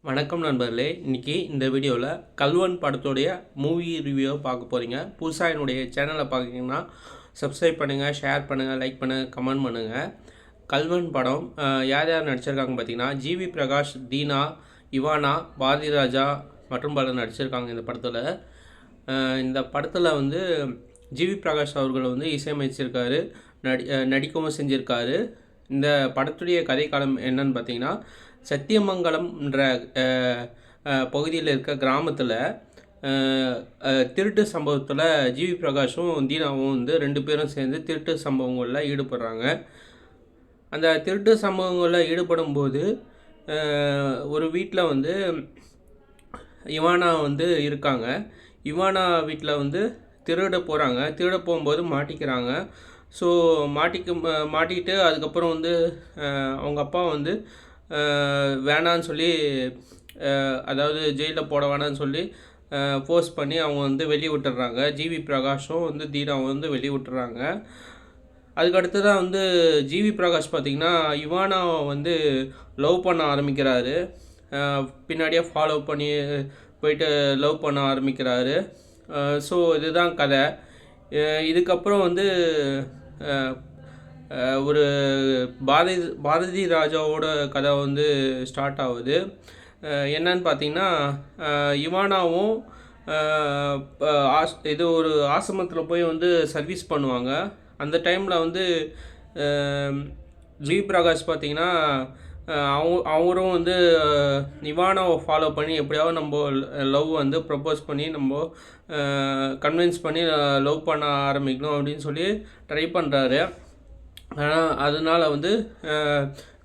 வணக்கம் நண்பர்களே, இன்றைக்கி இந்த வீடியோவில் கல்வன் படத்துடைய மூவி ரிவ்யூவை பார்க்க போகிறீங்க. புதுசாக என்னுடைய சேனலை பார்க்குறீங்கன்னா சப்ஸ்கிரைப் பண்ணுங்கள், ஷேர் பண்ணுங்கள், லைக் பண்ணுங்கள், கமெண்ட் பண்ணுங்கள். கல்வன் படம் யார் யார் நடிச்சிருக்காங்க பார்த்தீங்கன்னா, ஜிவி பிரகாஷ், தீனா, இவானா, பாரதி ராஜா மற்றும் பலர் நடிச்சிருக்காங்க இந்த படத்தில். இந்த படத்தில் வந்து ஜிவி பிரகாஷ் அவர்கள் வந்து இசையமைச்சிருக்காரு, நடிக்கவும் செஞ்சுருக்காரு. இந்த படத்துடைய கதைக்காலம் என்னன்னு பார்த்தீங்கன்னா, சத்தியமங்கலம்ன்ற பகுதியில் இருக்க கிராமத்தில் திருட்டு சம்பவத்தில் ஜிவி பிரகாஷும் தீனாவும் வந்து 2 பேரும் சேர்ந்து திருட்டு சம்பவங்களில் ஈடுபடுறாங்க. அந்த திருட்டு சம்பவங்களில் ஈடுபடும்போது ஒரு வீட்டில் வந்து இவானா வந்து இருக்காங்க. இவானா வீட்டில் வந்து திருட போகிறாங்க. திருட போகும்போது மாட்டிக்கிறாங்க. ஸோ மாட்டிக்கிட்டு அதுக்கப்புறம் வந்து அவங்க அப்பா வந்து வேணான்னு சொல்லி, அதாவது ஜெயிலில் போட வேணான்னு சொல்லி ஃபோர்ஸ் பண்ணி அவங்க வந்து வெளியே விட்டுடுறாங்க. ஜிவி பிரகாஷும் வந்து தீனாவும் வந்து வெளியே விட்டுறாங்க. அதுக்கடுத்து தான் வந்து ஜிவி பிரகாஷ் பார்த்திங்கன்னா இவானாவை வந்து லவ் பண்ண ஆரம்பிக்கிறாரு. பின்னாடியே ஃபாலோ பண்ணி போயிட்டு லவ் பண்ண ஆரம்பிக்கிறாரு. ஸோ இதுதான் கதை. இதுக்கப்புறம் வந்து ஒரு பாரதி ராஜாவோட கதை வந்து ஸ்டார்ட் ஆகுது. என்னன்னு பார்த்தீங்கன்னா, இவானாவும் இது ஒரு ஆசிரமத்தில் போய் வந்து சர்வீஸ் பண்ணுவாங்க. அந்த டைமில் வந்து ஜி பிரகாஷ் பார்த்திங்கன்னா அவரும் வந்து இவானாவை ஃபாலோ பண்ணி எப்படியாவது நம்ம லவ் வந்து ப்ரப்போஸ் பண்ணி நம்ம கன்வின்ஸ் பண்ணி லவ் பண்ண ஆரம்பிக்கணும் அப்படின்னு சொல்லி ட்ரை பண்ணுறாரு. அதனால் வந்து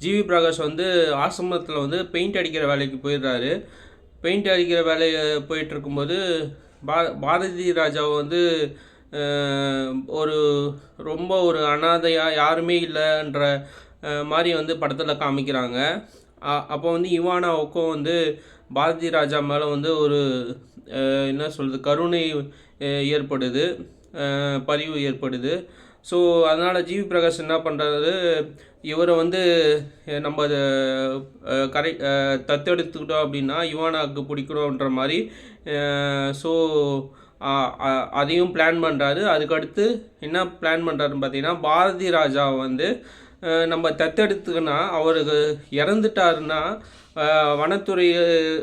ஜிவி பிரகாஷ் வந்து ஆசிரமத்தில் வந்து பெயிண்ட் அடிக்கிற வேலைக்கு போயிடுறாரு. பெயிண்ட் அடிக்கிற வேலையை போயிட்டுருக்கும்போது பாரதி ராஜாவை வந்து ரொம்ப ஒரு அனாதையாக யாருமே இல்லைன்ற மாதிரி வந்து படத்தில் காமிக்கிறாங்க. அப்போ வந்து இவானாவுக்கும் வந்து பாரதி ராஜா மேலே வந்து ஒரு என்ன சொல்கிறது, கருணை ஏற்படுது, பதிவு ஏற்படுது. ஸோ அதனால் ஜிவி பிரகாஷ் என்ன பண்ணுறாரு, இவரை வந்து நம்ம தத்தெடுத்துக்கிட்டோம் அப்படின்னா இவானாவுக்கு பிடிக்கணுன்ற மாதிரி ஸோ அதையும் பிளான் பண்ணுறாரு. அதுக்கடுத்து என்ன பிளான் பண்ணுறாருன்னு பார்த்தீங்கன்னா, பாரதி ராஜாவை வந்து நம்ம தத்தெடுத்துக்கினா அவருக்கு இறந்துட்டாருன்னா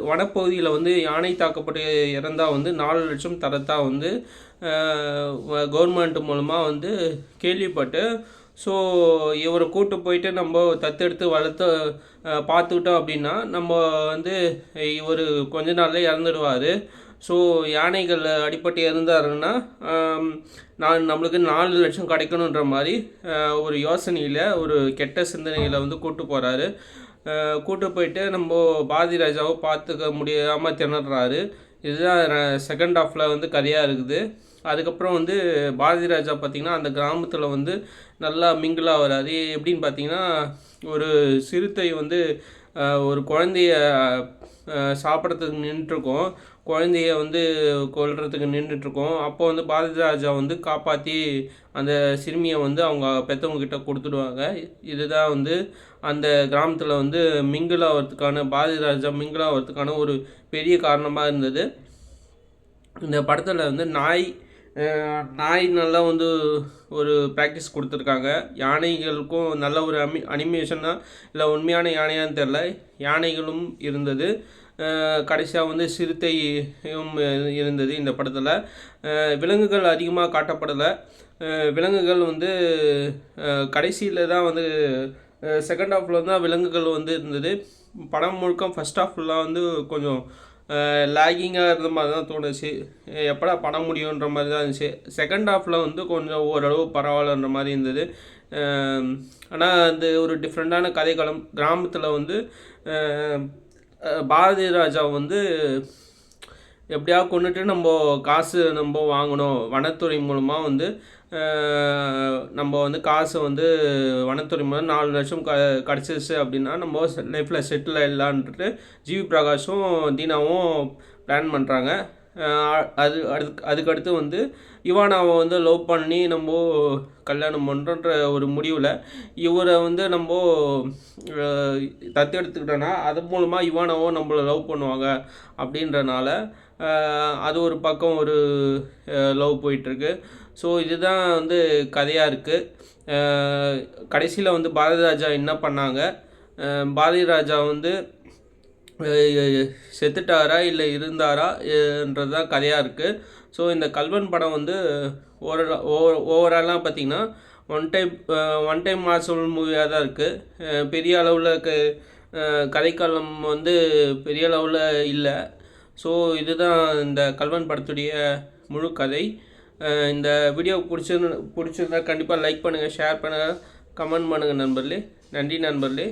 வனப்பகுதியில் வந்து யானை தாக்கப்பட்டு இறந்தால் வந்து 4 லட்சம் தரத்தா வந்து கவர்மெண்ட் மூலமாக வந்து கேள்விப்பட்டு, ஸோ இவரை கூட்டு போயிட்டு நம்ம தத்தெடுத்து வளர்த்து பார்த்துக்கிட்டோம் அப்படின்னா நம்ம வந்து இவர் கொஞ்ச நாள்லேயே இறந்துடுவார். ஸோ யானைகள் அடிப்பட்டு இருந்தாருன்னா நம்மளுக்கு 4 லட்சம் கிடைக்கணுன்ற மாதிரி ஒரு யோசனையில், ஒரு கெட்ட சிந்தனையில் வந்து கூட்டு போகிறாரு. கூட்டு போயிட்டு நம்ம பாரதி ராஜாவை பார்த்துக்க முடியாமல் திணறாரு. இதுதான் செகண்ட் ஹாஃபில் வந்து கதையாக இருக்குது. அதுக்கப்புறம் வந்து பாரதி ராஜா பார்த்திங்கன்னா அந்த கிராமத்தில் வந்து நல்லா மிங்கிளாக வராது. எப்படின்னு பார்த்திங்கன்னா, ஒரு சிறுத்தை வந்து ஒரு குழந்தைய சாப்பிட்றதுக்கு நின்றுட்டுருக்கோம், குழந்தைய வந்து கொல்றதுக்கு நின்றுட்டுருக்கோம். அப்போ வந்து பாரதி ராஜா வந்து காப்பாற்றி அந்த சிறுமியை வந்து அவங்க பெற்றவங்கக்கிட்ட கொடுத்துடுவாங்க. இதுதான் வந்து அந்த கிராமத்தில் வந்து மிங்கிளாகிறதுக்கான, பாரதி ராஜா மிங்கிளாகிறதுக்கான ஒரு பெரிய காரணமாக இருந்தது. இந்த படத்தில் வந்து நாய் நல்லா வந்து ஒரு ப்ராக்டிஸ் கொடுத்துருக்காங்க. யானைகளுக்கும் நல்ல ஒரு அனிமேஷனாக இல்லை உண்மையான யானையான்னு தெரில, யானைகளும் இருந்தது. கடைசியாக வந்து சிறுத்தையும் இருந்தது இந்த படத்தில். விலங்குகள் அதிகமாக காட்டப்படலை. விலங்குகள் வந்து கடைசியில் தான் வந்து செகண்ட் ஹாஃபில் தான் விலங்குகள் வந்து இருந்தது. படம் முழுக்க ஃபஸ்ட் ஹாஃப்லாம் வந்து கொஞ்சம் லேகிங்காக இருந்த மாதிரி தான் தோணுச்சு. எப்படா படம் முடியுன்ற மாதிரி தான் இருந்துச்சு. செகண்ட் ஹாஃபில் வந்து கொஞ்சம் ஓரளவு பரவாயில்லன்ற மாதிரி இருந்தது. ஆனால் அது ஒரு டிஃப்ரெண்ட்டான கதைக்களம். கிராமத்தில் வந்து பாரதி ராஜா வந்து எப்படியாவது கொண்டுட்டு நம்ம காசு நம்ம வாங்கணும், வனத்துறை மூலமாக வந்து நம்ம வந்து காசு வந்து வனத்துறை மூலம் 4 லட்சம் கிடச்சிருச்சு அப்படின்னா நம்ம லைஃப்பில் செட்டில் ஆகிடலான்ட்டு ஜிவி பிரகாஷும் தீனாவும் பிளான் பண்ணுறாங்க. அதுக்கடுத்து வந்து இவானாவை வந்து லவ் பண்ணி நம்ம கல்யாணம் பண்ணுறன்ற ஒரு முடிவில் இவரை வந்து நம்ம தத்தெடுத்துக்கிட்டோன்னா அது மூலமாக இவானாவும் நம்மளை லவ் பண்ணுவாங்க அப்படின்றனால அது ஒரு பக்கம் ஒரு லவ் போயிட்டுருக்கு. ஸோ இதுதான் வந்து கதையாக இருக்குது. கடைசியில் வந்து பாரதி ராஜா என்ன பண்ணாங்க, பாரதி ராஜா வந்து செத்துட்டாரா இல்லை இருந்தாரா என்றது தான் கதையாக இருக்குது. ஸோ இந்த கல்வன் படம் வந்து ஓவராலாக பார்த்திங்கன்னா ஒன் டைம் மாசல் மூவியாக தான் இருக்குது. பெரிய அளவில் கதைக்காலம் வந்து பெரிய அளவில் இல்லை. ஸோ இதுதான் இந்த கல்வன் படத்துடைய முழு கதை. இந்த வீடியோ பிடிச்சிருந்தா கண்டிப்பாக லைக் பண்ணுங்கள், ஷேர் பண்ணுங்கள், கமெண்ட் பண்ணுங்கள் நண்பர்களே. நன்றி நண்பர்களே.